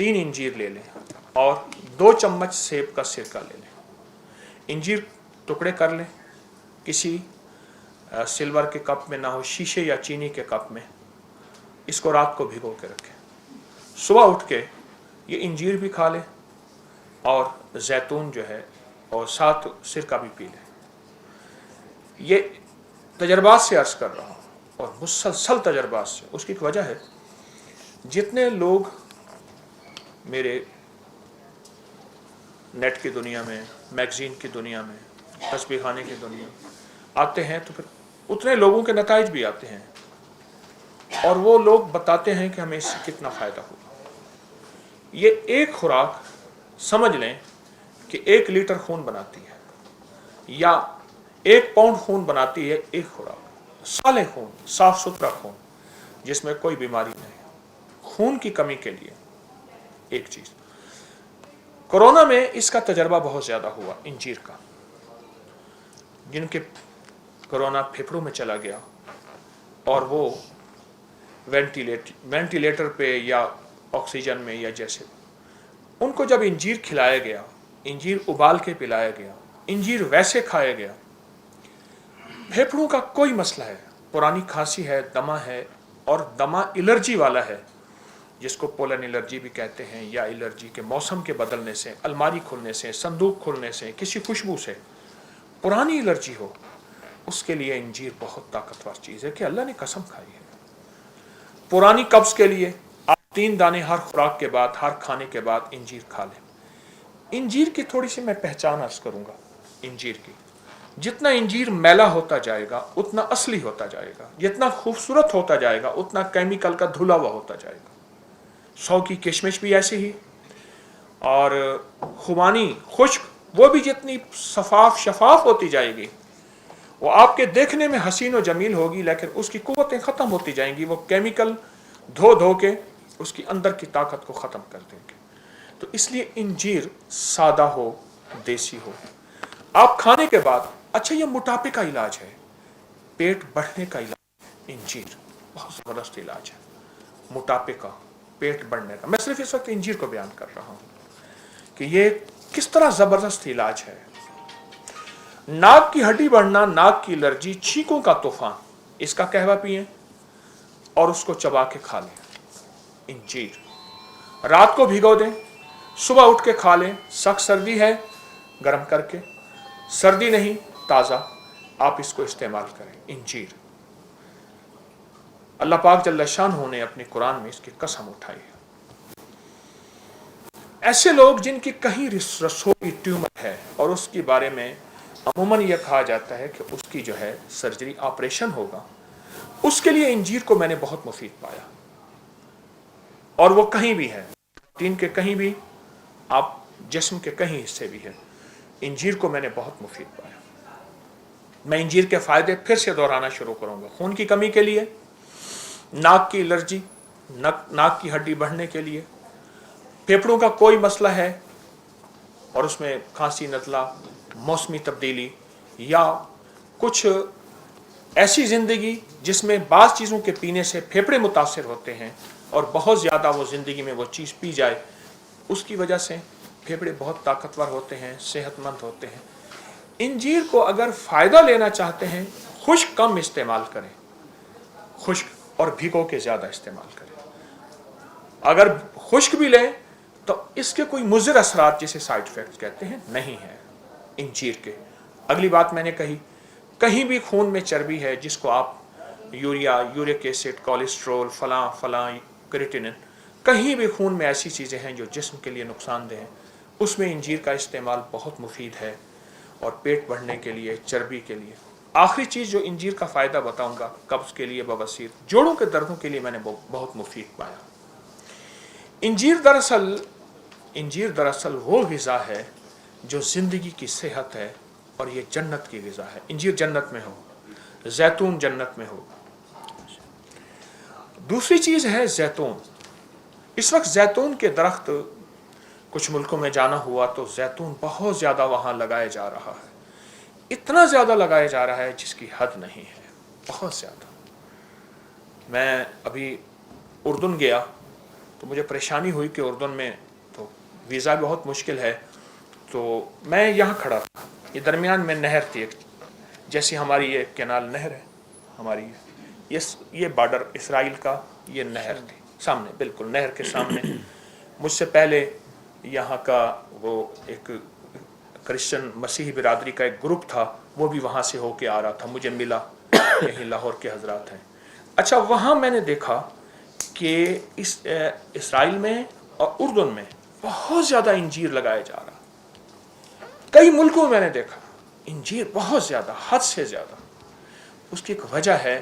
3 इंजीर ले लें और 2 चम्मच सेब का सिरका ले लें। इंजीर टुकड़े कर लें, किसी सिल्वर के कप में ना हो, शीशे या चीनी के कप में। इसको रात को भिगो के रखें। सुबह उठ के ये इंजीर भी खा लें और जैतून जो है और साथ सिरका भी पी लें। ये तजर्बात से अर्ज कर रहा हूँ और मुसलसल तजर्बात से। उसकी एक वजह है, जितने लोग मेरे नेट की दुनिया में, मैगजीन की दुनिया में, तस्बीह खाने की दुनिया में आते हैं, तो फिर उतने लोगों के नताइज भी आते हैं और वो लोग बताते हैं कि हमें इससे कितना फ़ायदा हुआ। ये एक खुराक समझ लें कि 1 लीटर खून बनाती है या 1 पाउंड खून बनाती है। एक खुराक साले खून, साफ सुथरा खून जिसमें कोई बीमारी नहीं। खून की कमी के लिए एक चीज़, कोरोना में इसका तजर्बा बहुत ज़्यादा हुआ इंजीर का। जिनके कोरोना फेफड़ों में चला गया और वो वेंटिलेटर पे या ऑक्सीजन में या जैसे, उनको जब इंजीर खिलाया गया, इंजीर उबाल के पिलाया गया, इंजीर वैसे खाया गया, फेफड़ों का कोई मसला है, पुरानी खांसी है, दमा है और दमा एलर्जी वाला है, जिसको पोलन एलर्जी भी कहते हैं, या एलर्जी के मौसम के बदलने से, अलमारी खुलने से, संदूक खुलने से, किसी खुशबू से पुरानी एलर्जी हो, उसके लिए इंजीर बहुत ताकतवर चीज़ है कि अल्लाह ने कसम खाई है। पुरानी कब्ज़ के लिए आप 3 दाने हर खुराक के बाद, हर खाने के बाद इंजीर खा लें। इंजीर की थोड़ी सी मैं पहचान अर्ज करूँगा। इंजीर की, जितना इंजीर मैला होता जाएगा उतना असली होता जाएगा, जितना खूबसूरत होता जाएगा उतना केमिकल का धुला हुआ होता जाएगा। 100 की किशमिश भी ऐसे ही, और खुबानी खुश्क वो भी जितनी शफाफ होती जाएगी, वो आपके देखने में हसीन और जमील होगी, लेकिन उसकी कुव्वतें ख़त्म होती जाएंगी। वो केमिकल धो धो के उसकी अंदर की ताकत को ख़त्म कर देंगे। तो इसलिए इंजीर सादा हो, देसी हो, आप खाने के बाद, अच्छा ये मोटापे का इलाज है, पेट बढ़ने का इलाज, इंजीर बहुत ज़बरदस्त इलाज है मोटापे का, पेट बढ़ने का। मैं सिर्फ इस वक्त इंजीर को बयान कर रहा हूँ कि ये किस तरह ज़बरदस्त इलाज है। नाक की हड्डी बढ़ना, नाक की एलर्जी, छींकों का तूफान, इसका कहवा पिएं और उसको चबा के खा लें। इंजीर रात को भिगो दें, सुबह उठ के खा लें। सख्त सर्दी है गर्म करके, सर्दी नहीं ताज़ा, आप इसको इस्तेमाल करें। इंजीर अल्लाह पाक जल्ल शानहू ने अपने कुरान में इसकी कसम उठाई है। ऐसे लोग जिनकी कहीं रसोई ट्यूमर है और उसके बारे में अमूमन यह कहा जाता है कि उसकी जो है सर्जरी, ऑपरेशन होगा, उसके लिए इंजीर को मैंने बहुत मुफीद पाया। और वो कहीं भी है, दिन के कहीं भी, आप जिस्म के कहीं हिस्से भी है, इंजीर को मैंने बहुत मुफीद पाया। मैं इंजीर के फ़ायदे फिर से दोहराना शुरू करूँगा। खून की कमी के लिए, नाक की एलर्जी, नाक की हड्डी बढ़ने के लिए, फेफड़ों का कोई मसला है और उसमें खांसी, नज़ला, मौसमी तब्दीली, या कुछ ऐसी ज़िंदगी जिसमें बाज़ चीज़ों के पीने से फेफड़े मुतासर होते हैं और बहुत ज़्यादा वो ज़िंदगी में वो चीज़ पी जाए, उसकी वजह से फेफड़े बहुत ताकतवर होते हैं, सेहतमंद होते हैं। इंजीर को अगर फ़ायदा लेना चाहते हैं, खुश्क कम इस्तेमाल करें, खुश्क और भिगो के ज़्यादा इस्तेमाल करें। अगर खुश्क भी लें तो इसके कोई मुज़र असरात, जिसे साइड इफ़ेक्ट्स कहते हैं, नहीं है इंजीर के। अगली बात मैंने कही, कहीं भी खून में चर्बी है जिसको आप यूरिया, यूरिक एसिड, कोलेस्ट्रोल, फलां क्रिएटिनिन, कहीं भी खून में ऐसी चीज़ें हैं जो जिस्म के लिए नुकसानदेह हैं, उसमें इंजीर का इस्तेमाल बहुत मुफीद है। और पेट बढ़ने के लिए, चर्बी के लिए। आखिरी चीज़ जो इंजीर का फ़ायदा बताऊंगा, कब्ज़ के लिए, बवासीर, जोड़ों के दर्दों के लिए मैंने बहुत मुफीद पाया। इंजीर दरअसल वो ग़िज़ा है जो ज़िंदगी की सेहत है और ये जन्नत की ग़िज़ा है। इंजीर जन्नत में हो, जैतून जन्नत में हो। दूसरी चीज़ है जैतून। इस वक्त जैतून के दरख्त कुछ मुल्कों में जाना हुआ तो जैतून बहुत ज़्यादा वहाँ लगाया जा रहा है, इतना ज़्यादा लगाया जा रहा है जिसकी हद नहीं है, बहुत ज़्यादा। मैं अभी उर्दून गया تو مجھے پریشانی ہوئی کہ اردن میں تو ویزا بہت مشکل ہے. تو میں یہاں کھڑا تھا, یہ درمیان میں نہر تھی ایک, جیسی ہماری یہ کینال نہر ہے ہماری, یہ بارڈر اسرائیل کا, یہ نہر تھی سامنے, بالکل نہر کے سامنے. مجھ سے پہلے یہاں کا وہ ایک کرسچن مسیحی برادری کا ایک گروپ تھا, وہ بھی وہاں سے ہو کے آ رہا تھا, مجھے ملا, یہیں لاہور کے حضرات ہیں. اچھا, وہاں میں نے دیکھا کہ اسرائیل میں اور اردن میں بہت زیادہ انجیر لگایا جا رہا. کئی ملکوں میں نے دیکھا انجیر بہت زیادہ, حد سے زیادہ. اس کی ایک وجہ ہے,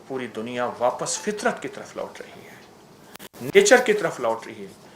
پوری دنیا واپس فطرت کی طرف لوٹ رہی ہے, نیچر کی طرف لوٹ رہی ہے.